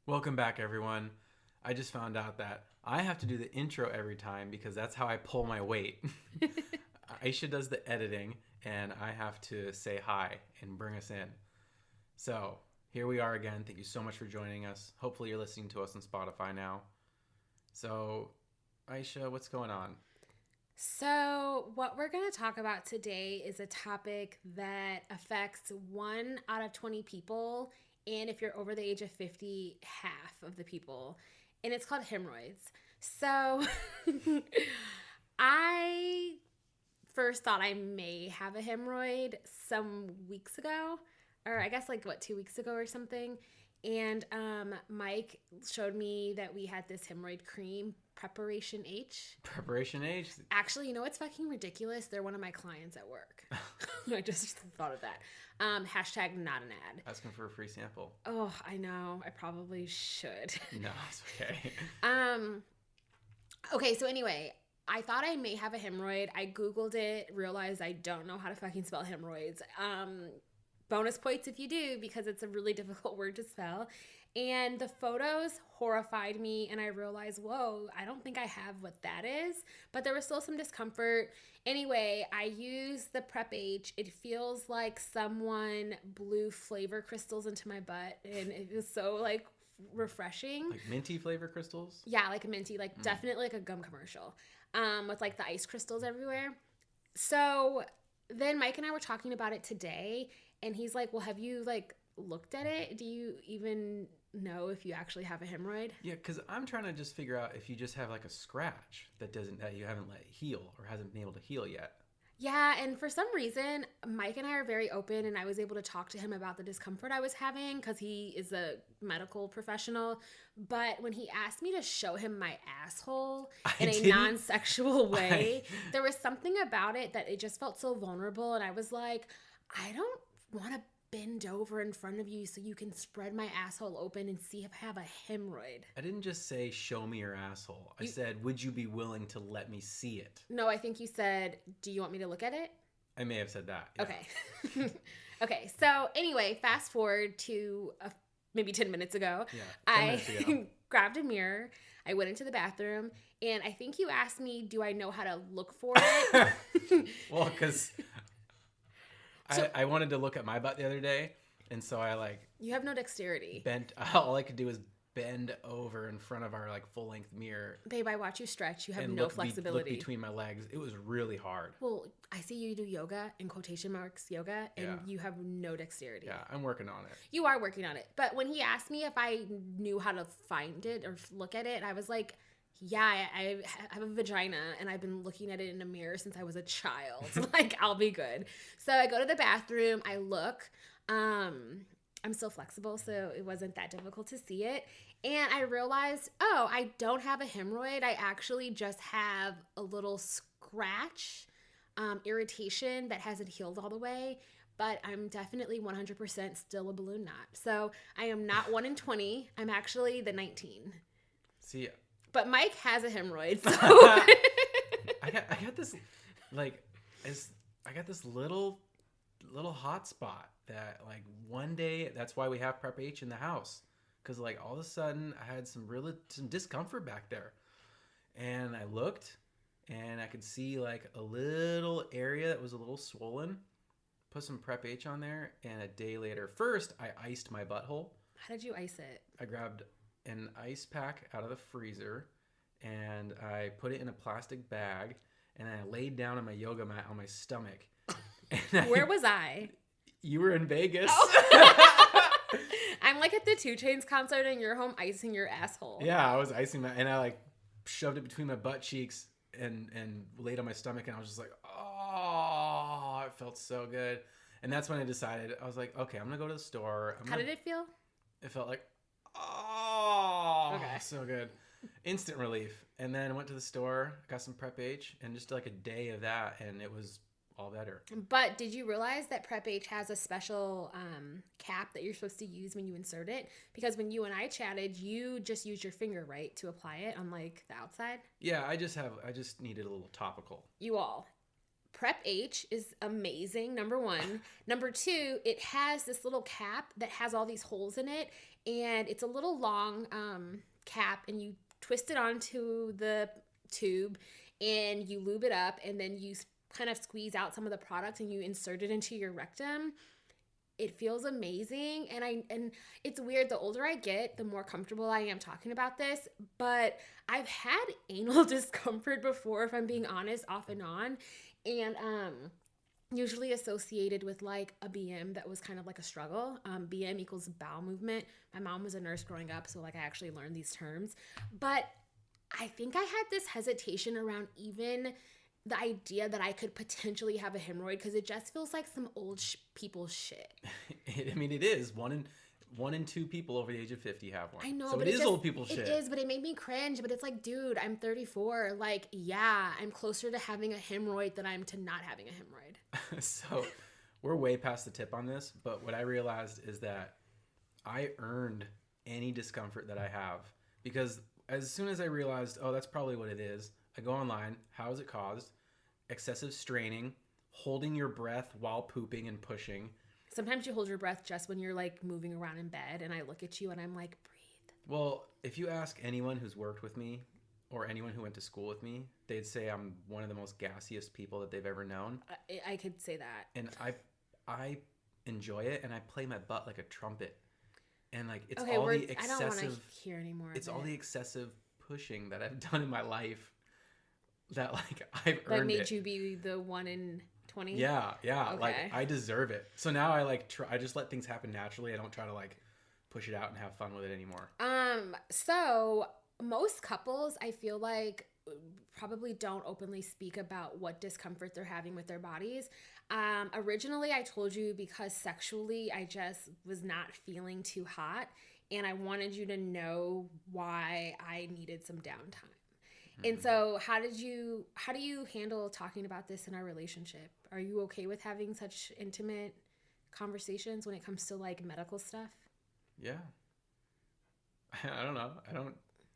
Welcome back, everyone. I just found out that I have to do the intro every time because that's how I pull my weight. Aisha does the editing, and I have to say hi and bring us in. So, here we are again. Thank you so much for joining us. Hopefully you're listening to us on Spotify now. So, Aisha, what's going on? So, what we're going to talk about today is a topic that affects 1 out of 20 people. And if you're over the age of 50, half of the people. And it's called hemorrhoids. So, I first thought I may have a hemorrhoid some weeks ago. Or I guess 2 weeks ago or something. And Mike showed me that we had this hemorrhoid cream, Preparation H. Preparation H? Actually, you know what's fucking ridiculous? They're one of my clients at work. I just thought of that. Hashtag not an ad. Asking for a free sample. Oh, I know. I probably should. No, it's okay. Okay, so anyway, I thought I may have a hemorrhoid. I Googled it, realized I don't know how to fucking spell hemorrhoids. Bonus points if you do, because it's a really difficult word to spell. And the photos horrified me, and I realized, whoa, I don't think I have what that is. But there was still some discomfort. Anyway, I used the Prep H. It feels like someone blew flavor crystals into my butt, and it was so, refreshing. Like minty flavor crystals? Yeah, like a minty, definitely like a gum commercial, with, the ice crystals everywhere. So then Mike and I were talking about it today, and he's like, well, have you, looked at it? Do you even know if you actually have a hemorrhoid? Yeah, because I'm trying to just figure out if you just have a scratch that you haven't let heal or hasn't been able to heal yet. Yeah, and for some reason, Mike and I are very open, and I was able to talk to him about the discomfort I was having because he is a medical professional. But when he asked me to show him my asshole in a non-sexual way, there was something about it that it just felt so vulnerable, and I was like, I don't want to bend over in front of you so you can spread my asshole open and see if I have a hemorrhoid. I didn't just say, show me your asshole. I said, would you be willing to let me see it? No, I think you said, do you want me to look at it? I may have said that. Yeah. Okay. Okay. So anyway, fast forward to maybe 10 minutes ago. Yeah, 10 I minutes ago. grabbed a mirror. I went into the bathroom, and I think you asked me, do I know how to look for it? Well, because I wanted to look at my butt the other day, and so I You have no dexterity. bent. All I could do was bend over in front of our full length mirror. Babe, I watch you stretch. You have and no flexibility. Look between my legs. It was really hard. Well, I see you do yoga, in quotation marks, yoga, and you have no dexterity. Yeah, I'm working on it. You are working on it. But when he asked me if I knew how to find it or look at it, I was like, yeah, I have a vagina, and I've been looking at it in a mirror since I was a child. I'll be good. So I go to the bathroom. I look. I'm still flexible, so it wasn't that difficult to see it. And I realized, oh, I don't have a hemorrhoid. I actually just have a little scratch, irritation that hasn't healed all the way. But I'm definitely 100% still a balloon knot. So I am not 1 in 20. I'm actually the 19. See, but Mike has a hemorrhoid. So. I got this, I got this little hot spot that one day, that's why we have Prep H in the house. Because all of a sudden I had some discomfort back there. And I looked, and I could see a little area that was a little swollen. Put some Prep H on there, and a day later, first I iced my butthole. How did you ice it? I grabbed an ice pack out of the freezer, and I put it in a plastic bag, and I laid down on my yoga mat on my stomach. Where was I? You were in Vegas. Oh. I'm at the 2 Chainz concert, and you're home icing your asshole. Yeah, I was icing and I shoved it between my butt cheeks and laid on my stomach, and I was just oh, it felt so good. And that's when I decided, I was like, okay, I'm gonna go to the store. How did it feel? It felt okay, so good. Instant relief. And then I went to the store, got some Prep H, and just a day of that, and it was all better. But did you realize that Prep H has a special cap that you're supposed to use when you insert it? Because when you and I chatted, you just used your finger, right, to apply it on the outside? Yeah, I just needed a little topical. You all. Prep H is amazing, number 1. Number 2, it has this little cap that has all these holes in it, and it's a little long cap, and you twist it onto the tube and you lube it up, and then you kind of squeeze out some of the product and you insert it into your rectum. It feels amazing, and it's weird. The older I get, the more comfortable I am talking about this, but I've had anal discomfort before, if I'm being honest, off and on, and usually associated with like a BM that was kind of like a struggle. BM equals bowel movement. My mom was a nurse growing up, so like I actually learned these terms, but I think I had this hesitation around even the idea that I could potentially have a hemorrhoid, because it just feels like some old people shit. I mean, it is. One in two people over the age of 50 have one. I know, so but it is old people shit. It is, but it made me cringe. But it's like, dude, I'm 34. Like, yeah, I'm closer to having a hemorrhoid than I'm to not having a hemorrhoid. So we're way past the tip on this, but what I realized is that I earned any discomfort that I have, because as soon as I realized, oh, that's probably what it is, I go online. How is it caused? Excessive straining, holding your breath while pooping and pushing. Sometimes you hold your breath just when you're like moving around in bed, and I look at you and I'm like, breathe. Well, if you ask anyone who's worked with me or anyone who went to school with me, they'd say I'm one of the most gassiest people that they've ever known. I could say that. And I enjoy it, and I play my butt like a trumpet. And like it's okay, all the excessive. I don't want to hear anymore. It's all the excessive pushing that I've done in my life that like I've earned that made it. you be the 1 in 20. Yeah. Okay. Like I deserve it. So now I like I just let things happen naturally. I don't try to like push it out and have fun with it anymore. So most couples, I feel like, probably don't openly speak about what discomfort they're having with their bodies. Originally, I told you because sexually, I just was not feeling too hot, and I wanted you to know why I needed some downtime. Mm-hmm. And so, how do you handle talking about this in our relationship? Are you okay with having such intimate conversations when it comes to like medical stuff? Yeah. I don't know.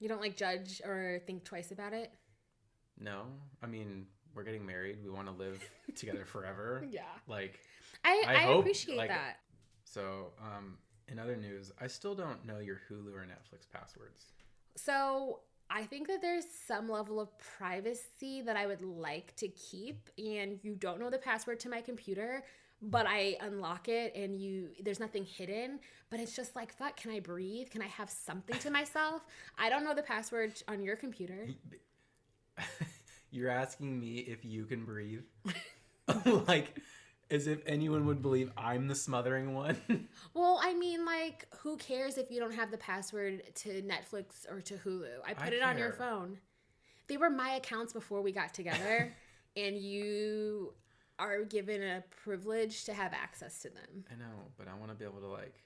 You don't like judge or think twice about it? No. I mean, we're getting married. We want to live together forever. Yeah. Like, I hope, appreciate like, that. So, in other news, I still don't know your Hulu or Netflix passwords. So, I think that there's some level of privacy that I would like to keep, and you don't know the password to my computer, but I unlock it and there's nothing hidden, but it's just like, fuck, can I breathe? Can I have something to myself? I don't know the password on your computer. You're asking me if you can breathe? Like, as if anyone would believe I'm the smothering one. Well, I mean, like, who cares if you don't have the password to Netflix or to Hulu? I put it on your phone. They were my accounts before we got together, and you are given a privilege to have access to them. I know, but I want to be able to like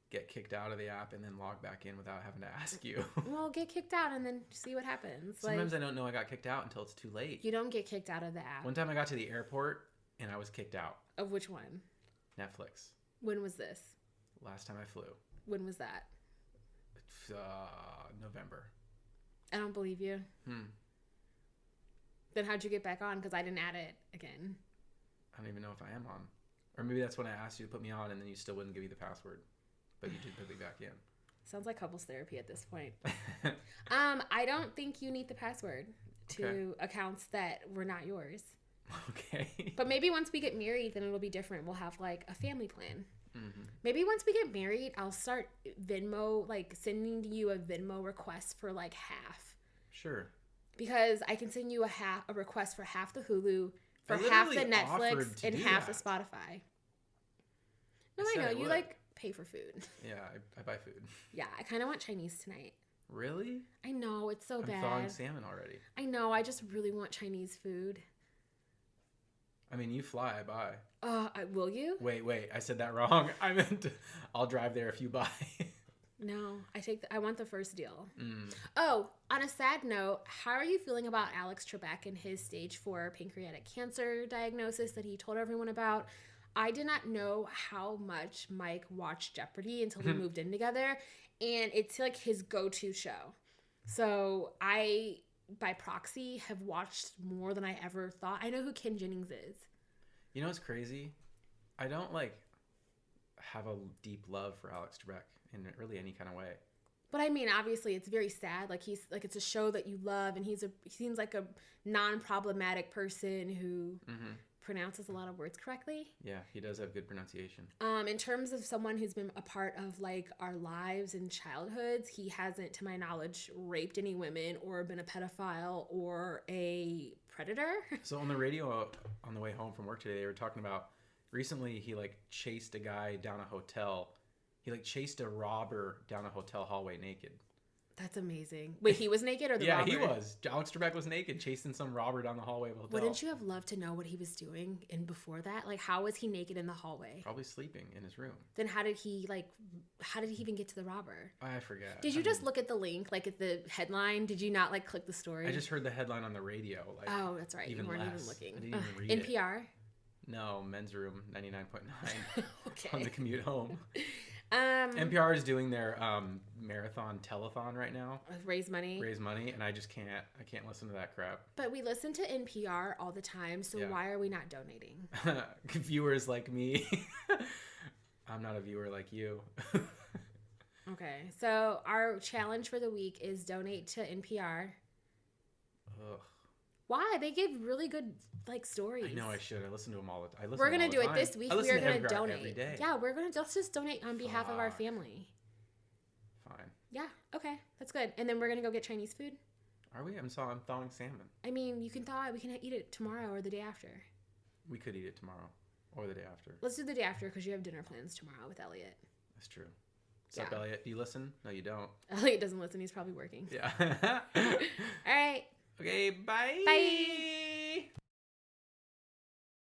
get kicked out of the app and then log back in without having to ask you. Well, get kicked out and then see what happens. Sometimes I don't know I got kicked out until it's too late. You don't get kicked out of the app. One time I got to the airport and I was kicked out. Of which one? Netflix. When was this? Last time I flew. When was that? November. I don't believe you. Then how'd you get back on? Because I didn't add it again. I don't even know if I am on. Or maybe that's when I asked you to put me on and then you still wouldn't give me the password. But you did put me back in. Sounds like couples therapy at this point. I don't think you need the password to accounts that were not yours. Okay. But maybe once we get married, then it'll be different. We'll have like a family plan. Mm-hmm. Maybe once we get married, I'll start Venmo, like sending you a Venmo request for like half. Sure. Because I can send you a request for half the Hulu, for half the Netflix, and half the Spotify. No, I know. You like pay for food. Yeah, I buy food. Yeah, I kind of want Chinese tonight. Really? I know, it's so bad. I'm thawing salmon already. I know, I just really want Chinese food. I mean, you fly, I buy. Will you? Wait, I said that wrong. I meant I'll drive there if you buy. No, I want the first deal. Oh, on a sad note, how are you feeling about Alex Trebek and his stage 4 pancreatic cancer diagnosis that he told everyone about? I did not know how much Mike watched Jeopardy until we moved in together, and it's like his go-to show. So I, by proxy, have watched more than I ever thought. I know who Ken Jennings is. You know what's crazy? I don't like have a deep love for Alex Trebek. in really any kind of way. But I mean, obviously, it's very sad. Like it's a show that you love, and he seems like a non-problematic person who pronounces a lot of words correctly. Yeah, he does have good pronunciation. In terms of someone who's been a part of like our lives and childhoods, he hasn't, to my knowledge, raped any women or been a pedophile or a predator. So on the radio on the way home from work today, they were talking about recently he like chased a guy down a hotel. He like chased a robber down a hotel hallway naked. That's amazing. Wait, he was naked or the robber? Yeah, he was. Alex Trebek was naked chasing some robber down the hallway of a hotel. Wouldn't you have loved to know what he was doing in before that? Like, how was he naked in the hallway? Probably sleeping in his room. Then how did he even get to the robber? I forget. Did you just look at the link, like at the headline? Did you not like click the story? I just heard the headline on the radio. Like, oh, that's right. Even you weren't less. even looking. I didn't even read NPR? it. No, Men's Room 99.9 Okay. on the commute home. NPR is doing their marathon telethon right now. Raise money, and I just can't. I can't listen to that crap. But we listen to NPR all the time, so why are we not donating? Viewers like me. I'm not a viewer like you. Okay, so our challenge for the week is donate to NPR. Ugh. Why? They give really good stories. I know I should. I listen to them all the time. We're gonna do it this week. We are gonna donate every day. Yeah, let's just donate on behalf of our family. Fine. Yeah. Okay, that's good. And then we're gonna go get Chinese food. Are we? I'm thawing salmon. I mean, you can thaw it. We can eat it tomorrow or the day after. We could eat it tomorrow or the day after. Let's do the day after because you have dinner plans tomorrow with Elliot. That's true. What's up, Elliot? Do you listen? No, you don't. Elliot doesn't listen. He's probably working. Yeah. All right. Okay, bye. Bye.